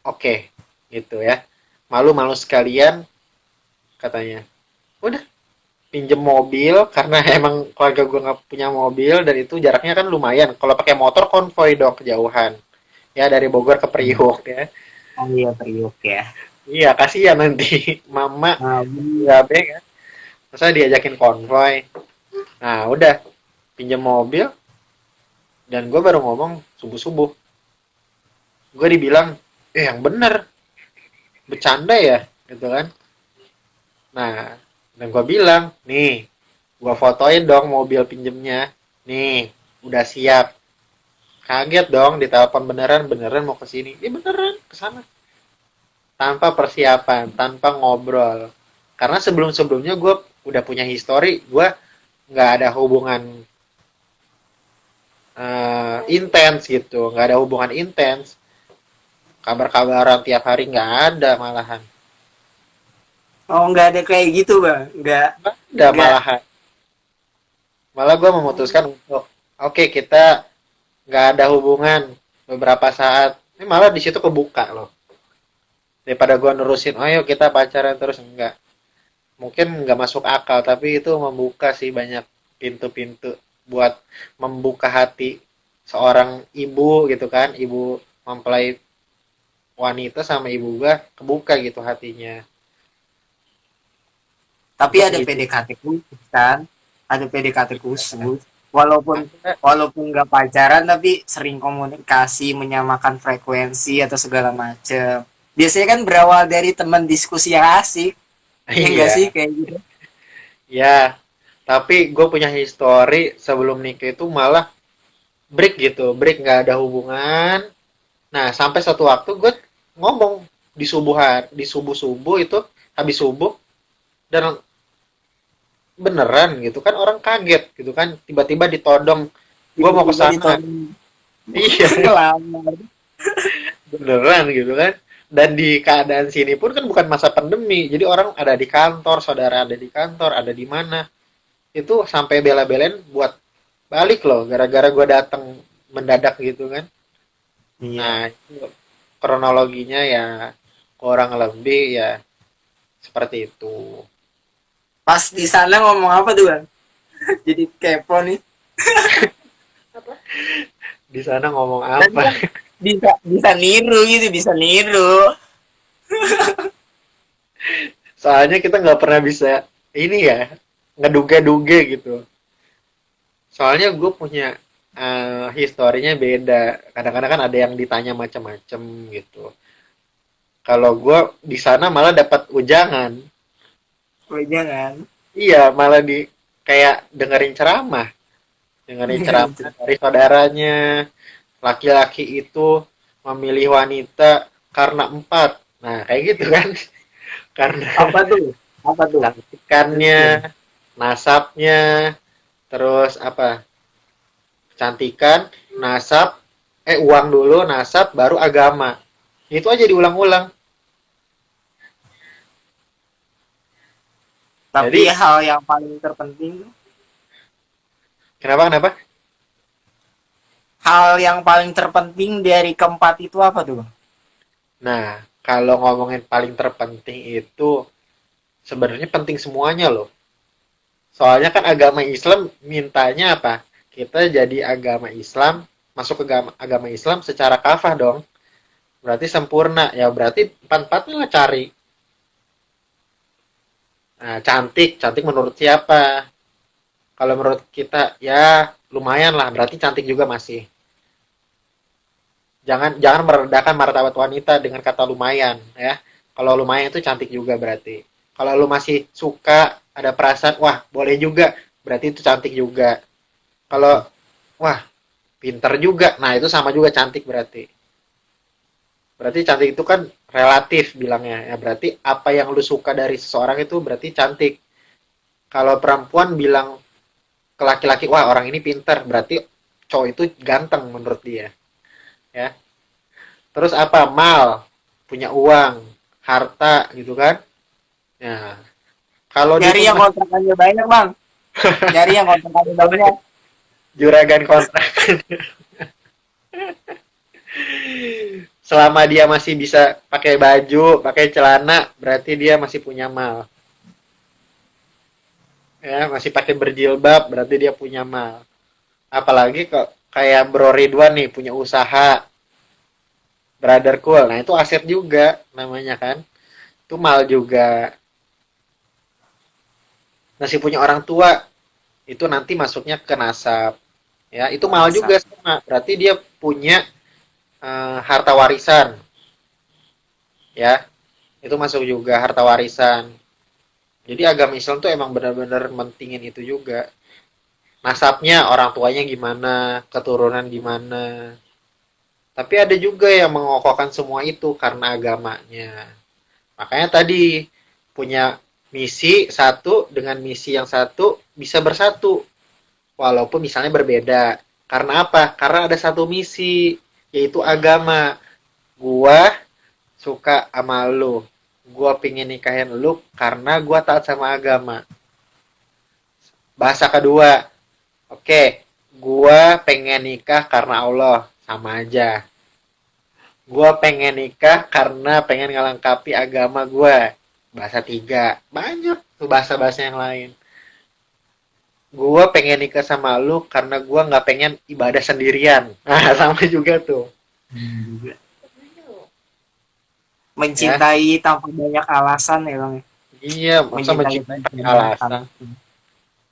oke, gitu ya. Malu-malu sekalian katanya. Udah pinjem mobil karena emang keluarga gue nggak punya mobil dan itu jaraknya kan lumayan. Kalau pakai motor konvoy dong kejauhan. Ya dari Bogor ke Priuk ya. Oh iya, Priuk ya. Iya, kasihan nanti mama Nah, berabe kan. Masa diajakin konvoy. Nah, udah pinjam mobil dan gue baru ngomong subuh-subuh. Gue dibilang, yang bener, bercanda ya, gitu kan. Nah, dan gue bilang, nih, gue fotoin dong mobil pinjemnya. Nih, udah siap. Kaget dong, ditelepon beneran mau ke sini. Iya beneran, ke sana. Tanpa persiapan, tanpa ngobrol. Karena sebelum-sebelumnya gue udah punya histori, gue nggak ada hubungan intens gitu, nggak ada hubungan intens. Kabar-kabaran tiap hari nggak ada malahan. oh, nggak ada kayak gitu, Bang. Nggak, Nggak ada nggak. malahan. Malah gue memutuskan untuk, oke, kita nggak ada hubungan beberapa saat. Ini malah di situ kebuka loh. Daripada gue nerusin, oh yuk kita pacaran terus, enggak. Mungkin nggak masuk akal, tapi itu membuka sih banyak pintu-pintu buat membuka hati seorang ibu gitu kan, ibu mempelai wanita sama ibu gua kebuka gitu hatinya Tapi untuk ada itu. PDKT khusus kan? Ada PDKT khusus. Walaupun Ada, walaupun nggak pacaran tapi sering komunikasi, menyamakan frekuensi atau segala macam. Biasanya kan berawal dari teman diskusi yang asik. Ya enggak Iya, sih kayak gitu. ya. Tapi gue punya histori sebelum nikah itu malah break gitu, break nggak ada hubungan. Nah, sampai satu waktu gue ngomong di subuh subuh itu habis subuh dan beneran gitu kan orang kaget gitu kan tiba-tiba ditodong gue mau ke Tiba-tiba sana. ditodong Iya, ngelamar. beneran gitu kan. Dan di keadaan sini pun kan bukan masa pandemi, jadi orang ada di kantor, saudara ada di kantor, ada di mana. Itu sampai bela-belain buat balik loh, gara-gara gue datang mendadak gitu kan. Iya. Nah, itu kronologinya ya kurang lebih ya seperti itu. Pas di sana ngomong apa tuh bang? Jadi kepo nih. Di sana ngomong Dan apa? kan bisa bisa niru gitu, bisa niru. Soalnya kita nggak pernah bisa ini ya, ngeduga-duga gitu. Soalnya gue punya historinya beda. Kadang-kadang kan ada yang ditanya macam-macam gitu. Kalau gue di sana malah dapat ujangan. Oh, jangan. Iya, malah di kayak dengerin ceramah dari saudaranya. Laki-laki itu memilih wanita karena empat. Nah, kayak gitu kan? Karena Apa tuh? Apa tuh? cantikannya, Mungkin. nasabnya, terus apa? Kecantikan, nasab, uang dulu, nasab, baru agama. Itu aja diulang-ulang. Tapi Jadi, hal yang paling terpenting, kenapa? hal yang paling terpenting dari keempat itu apa tuh bang? Nah, kalau ngomongin paling terpenting itu sebenarnya penting semuanya loh. Soalnya kan agama Islam mintanya apa? Kita jadi agama Islam, masuk ke agama Islam secara kafah dong. Berarti sempurna. Ya berarti empat-empatnya lah cari. Nah, cantik menurut siapa? Kalau menurut kita ya lumayan lah, berarti cantik juga masih. Jangan merendahkan martabat wanita dengan kata lumayan ya. Kalau lumayan itu cantik juga berarti. Kalau lu masih suka ada perasaan, wah boleh juga, berarti itu cantik juga. Kalau wah pinter juga, nah itu sama juga cantik berarti. Berarti cantik itu kan relatif bilangnya ya. Berarti apa yang lu suka dari seseorang itu berarti cantik. Kalau perempuan bilang ke laki-laki, wah orang ini pinter, berarti cowok itu ganteng menurut dia. Ya. Terus apa? Mal, punya uang, harta gitu kan. Ya. Kalau dia Nyari tuh yang kontrakannya banyak bang. Nyari yang kontrakannya banyak. juragan kontrak, selama dia masih bisa pakai baju, pakai celana, berarti dia masih punya mal. Ya, masih pakai berjilbab, berarti dia punya mal. Apalagi kok kayak Bro Ridwan nih punya usaha, Brother Cool. Nah, itu aset juga namanya kan. Itu mal juga. Masih punya orang tua, itu nanti masuknya ke nasab. Ya, itu mal Masa? juga sama. Berarti dia punya harta warisan. Ya, itu masuk juga harta warisan. Jadi agama Islam tuh emang benar-benar mentingin itu juga. Nasabnya orang tuanya gimana, keturunan gimana. Tapi ada juga yang mengokohkan semua itu karena agamanya. Makanya tadi punya misi satu dengan misi yang satu bisa bersatu. Walaupun misalnya berbeda. Karena apa? Karena ada satu misi, yaitu agama. Gua suka sama lu. Gua pingin nikahin lu karena gua taat sama agama. Bahasa kedua, oke, gua pengen nikah karena Allah. Sama aja. Gua pengen nikah karena pengen ngelengkapi agama gua. Bahasa tiga. Banyak tuh bahasa-bahasa yang lain. Gua pengen nikah sama lu karena gua nggak pengen ibadah sendirian. Nah, sama juga tuh. Juga. Ya, Mencintai tanpa banyak alasan ya bang. iya, masa Mencintai mencintai tanpa pakai banyak alasan. alasan.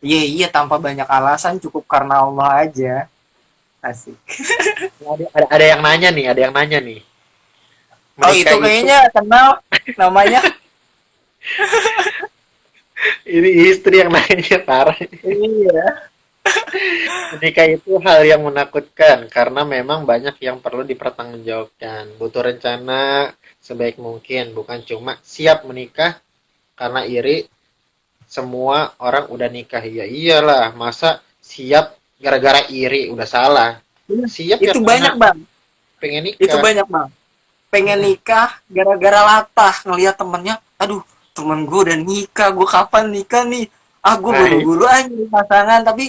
Iya iya tanpa banyak alasan cukup karena Allah aja. Asik. Ada yang nanya nih, ada yang nanya nih. Oh itu Menikah itu kayaknya kenal namanya. Ini istri yang nanya parah. Iya. Menikah itu hal yang menakutkan karena memang banyak yang perlu dipertanggungjawabkan. Butuh rencana sebaik mungkin, bukan cuma siap menikah karena iri semua orang udah nikah. Ya iyalah, masa siap gara-gara iri udah salah. Iya. Siap ya Itu karena banyak bang. pengen Itu nikah. banyak bang. Pengen Mm-mm. nikah gara-gara latah ngelihat temennya. Aduh, temen gue udah nikah. Gue kapan nikah nih? Ah, gue Nah, buru-buru aja nih pasangan. Tapi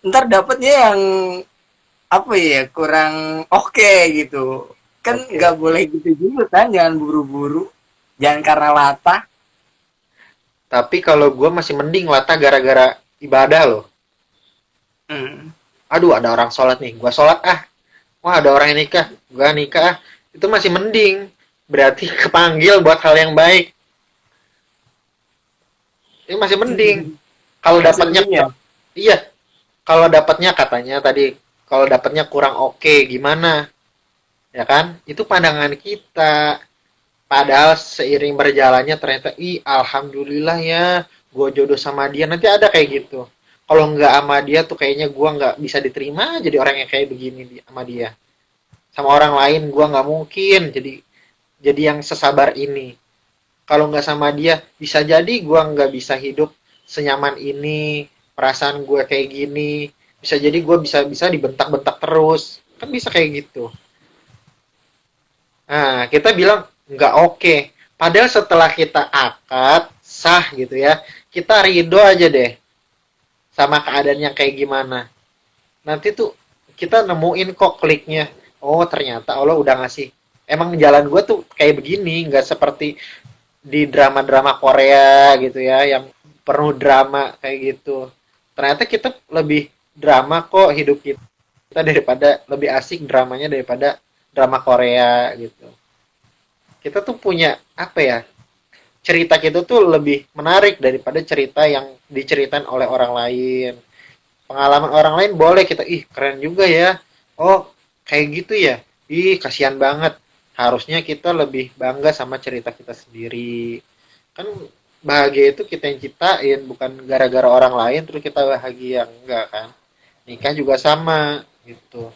ntar dapetnya yang apa ya kurang oke gitu. Kan oke. nggak boleh gitu juga kan. Jangan buru-buru. Jangan karena latah. Tapi kalau gue masih mending latah gara-gara ibadah loh. Hmm. Aduh, ada orang sholat nih, gue sholat ah. Wah, ada orang yang nikah, gue nikah ah. Itu masih mending. Berarti kepanggil buat hal yang baik. Ini masih mending. Kalau Masih dapatnya, mending ya. iya. Kalau dapatnya katanya tadi, kalau dapatnya kurang oke, gimana? Ya kan? Itu pandangan kita. Padahal seiring berjalannya ternyata, ih alhamdulillah ya, gue jodoh sama dia. Nanti ada kayak gitu. Kalau nggak sama dia tuh kayaknya gue nggak bisa diterima jadi orang yang kayak begini sama dia. Sama orang lain gue nggak mungkin jadi yang sesabar ini. Kalau nggak sama dia, bisa jadi gue nggak bisa hidup senyaman ini, perasaan gue kayak gini. Bisa jadi gue bisa dibentak-bentak terus. Kan bisa kayak gitu. Nah, kita bilang nggak oke. Padahal setelah kita akad, sah gitu ya, kita ridho aja deh sama keadaan yang kayak gimana. Nanti tuh kita nemuin kok kliknya. Oh, ternyata Allah udah ngasih. Emang jalan gue tuh kayak begini, nggak seperti di drama-drama Korea gitu ya, yang penuh drama kayak gitu. Ternyata kita lebih drama kok hidup kita daripada lebih asik dramanya daripada drama Korea gitu. Kita tuh punya apa ya? Cerita kita tuh lebih menarik daripada cerita yang diceritain oleh orang lain. Pengalaman orang lain boleh kita, ih keren juga ya. Oh, kayak gitu ya. Ih, kasihan banget. Harusnya kita lebih bangga sama cerita kita sendiri. Kan bahagia itu kita yang ciptain, bukan gara-gara orang lain terus kita bahagia. Enggak kan. Nikah juga sama gitu.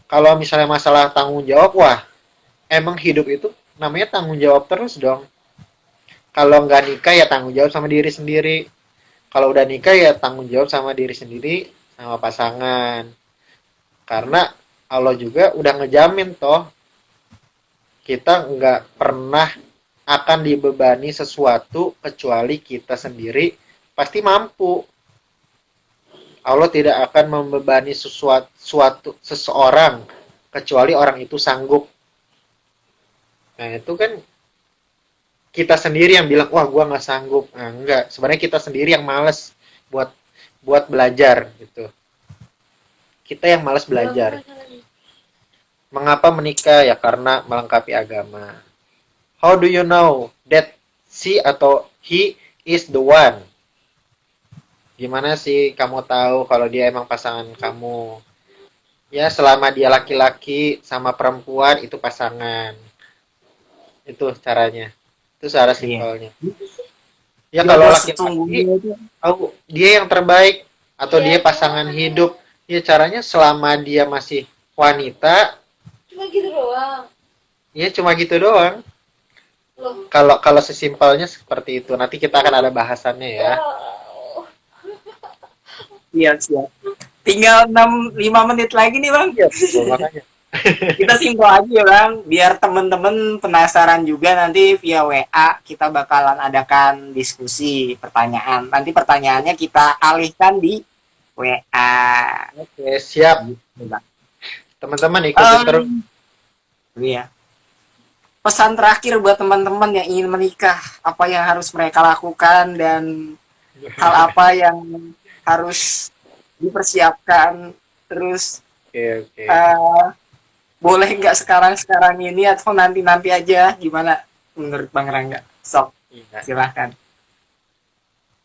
Kalau misalnya masalah tanggung jawab, wah, emang hidup itu namanya tanggung jawab terus dong. Kalau nggak nikah ya tanggung jawab sama diri sendiri. Kalau udah nikah ya tanggung jawab sama diri sendiri, sama pasangan. Karena Allah juga udah ngejamin toh kita nggak pernah akan dibebani sesuatu kecuali kita sendiri pasti mampu. Allah tidak akan membebani seseorang kecuali orang itu sanggup. Nah itu kan kita sendiri yang bilang wah gua nggak sanggup. Nah, enggak, sebenarnya kita sendiri yang males buat buat belajar gitu. Kita yang males belajar. Mengapa menikah? Ya karena melengkapi agama. How do you know that she atau he is the one? Gimana sih kamu tahu kalau dia emang pasangan kamu? Ya selama dia laki-laki sama perempuan itu pasangan. Itu caranya. Itu cara Iya. simpelnya. Ya kalau Jaga laki-laki sesungguhnya itu. tahu dia yang terbaik atau dia pasangan hidup. Ya caranya selama dia masih wanita, Cuma gitu doang. ya cuma gitu doang. Loh. Kalau kalau sesimpelnya seperti itu. Nanti kita akan ada bahasannya ya. Wow. Iya siap. Tinggal 5 menit lagi nih bang. Iya, betul makanya. Kita simpel aja ya bang. Biar temen-temen penasaran juga nanti via WA kita bakalan adakan diskusi pertanyaan. Nanti pertanyaannya kita alihkan di WA. Oke, siap. Gitu, Bang. Teman-teman ikutin terus. Iya. Pesan terakhir buat teman-teman yang ingin menikah, apa yang harus mereka lakukan dan hal apa yang harus dipersiapkan, terus Oke, oke. boleh nggak sekarang ini atau nanti aja, gimana menurut Bang Rangga? Sok, Iya. silahkan.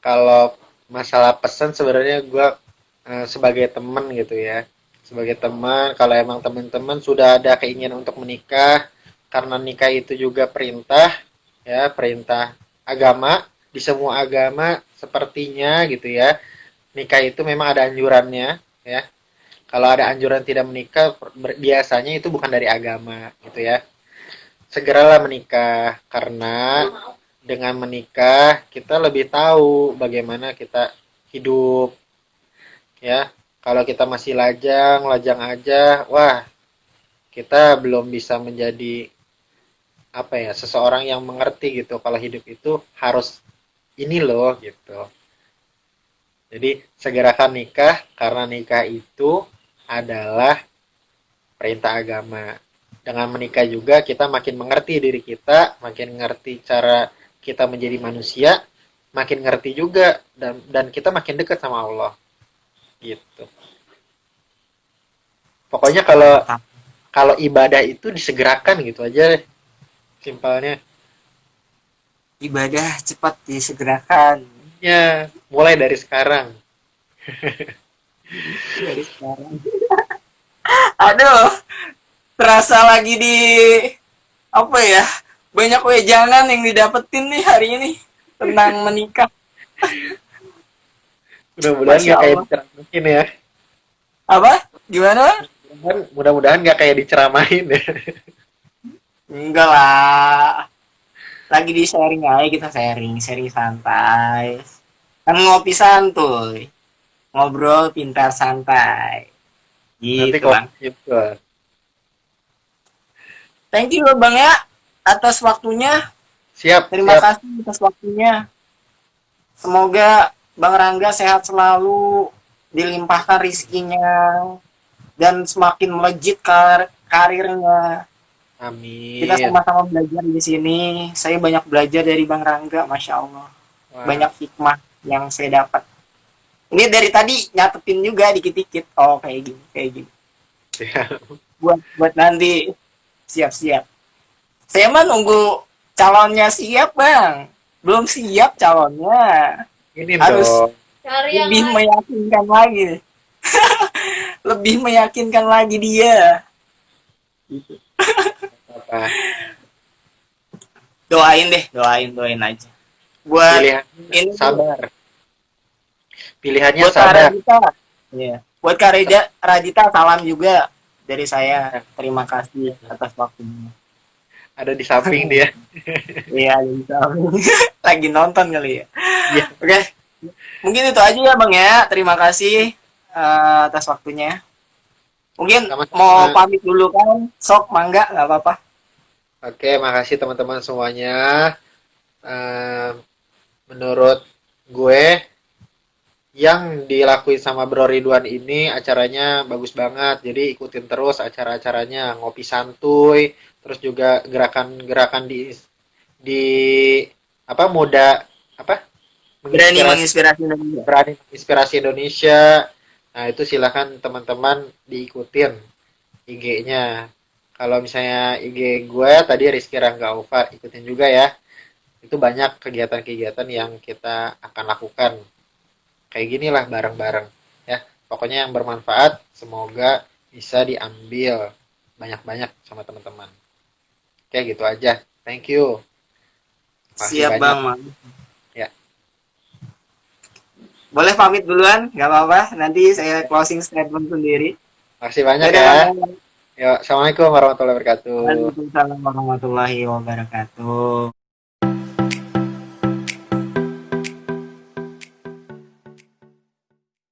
Kalau masalah pesan sebenarnya gue sebagai teman gitu ya. Sebagai teman, kalau emang teman-teman sudah ada keinginan untuk menikah, karena nikah itu juga perintah, ya perintah agama, di semua agama sepertinya gitu ya, nikah itu memang ada anjurannya ya. Kalau ada anjuran tidak menikah, biasanya itu bukan dari agama gitu ya. Segeralah menikah karena dengan menikah kita lebih tahu bagaimana kita hidup ya. Kalau kita masih lajang, lajang aja, wah, kita belum bisa menjadi apa ya, seseorang yang mengerti gitu kalau hidup itu harus ini loh gitu. Jadi segerakan nikah karena nikah itu adalah perintah agama. Dengan menikah juga kita makin mengerti diri kita, makin ngerti cara kita menjadi manusia, makin ngerti juga dan kita makin dekat sama Allah. Gitu. Pokoknya kalau Mantap. kalau ibadah itu disegerakan gitu aja simpelnya. Ibadah cepat disegerakan Ya, mulai dari sekarang. dari sekarang. Aduh, terasa lagi di apa ya? Banyak wejangan yang didapetin nih hari ini tentang menikah. Mudah-mudahan Masya nggak kayak Allah. diceramahin ya. Apa? Gimana? Mudah-mudahan nggak kayak diceramahin ya. Enggak lah. Lagi di sharing aja, kita sharing, sharing santai. Kan ngopi santuy. Ngobrol pintar santai. Nanti Gitu, kalau Bang. gitu. Thank you Bang ya atas waktunya. Siap, Terima siap. kasih atas waktunya. Semoga Bang Rangga sehat selalu, dilimpahkan rizkinya, dan semakin melejit karirnya. Kita Amin. sama-sama belajar di sini. Saya banyak belajar dari Bang Rangga, Masya Allah. Wah, Banyak hikmah yang saya dapat. Ini dari tadi nyatetin juga dikit-dikit. Oh, kayak gini, kayak gini. siap. Buat nanti siap-siap. Saya mah nunggu calonnya siap, Bang. Belum siap calonnya. Ini Harus dong. Cari yang lebih lain. meyakinkan lagi. Lebih meyakinkan lagi dia. Apa? Doain deh, doain aja. Buat Pilihannya ini sabar. Pilihannya buat Kak sabar. Radita. Iya. Buat Kak Radita salam juga dari saya. Terima kasih atas waktunya. Ada di samping dia. Iya, bisa. Lagi nonton kali ya. Iya. Oke. Mungkin itu aja ya, Bang ya. Terima kasih atas waktunya. Mungkin Sama-sama. mau pamit dulu kan. Sok, mangga, nggak apa-apa. Oke, makasih teman-teman semuanya. Eh, menurut gue yang dilakuin sama Bro Ridwan ini acaranya bagus banget. Jadi ikutin terus acara-acaranya, ngopi santuy, terus juga gerakan-gerakan di apa muda apa Berani menginspirasi menginspirasi Indonesia. berani inspirasi Indonesia. Nah, itu silakan teman-teman diikutin IG-nya. Kalau misalnya IG gue tadi Rizky Rangga Ova, ikutin juga ya. Itu banyak kegiatan-kegiatan yang kita akan lakukan. Kayak gini lah bareng-bareng ya. Pokoknya yang bermanfaat semoga bisa diambil banyak-banyak sama teman-teman. Oke, gitu aja. Thank you. Makasih Siap, banyak. Bang. Ya. Boleh pamit duluan, nggak apa-apa. Nanti saya closing statement sendiri. Makasih banyak Dadah, ya. Bang. Yuk, assalamualaikum warahmatullahi wabarakatuh. Waalaikumsalam warahmatullahi wabarakatuh.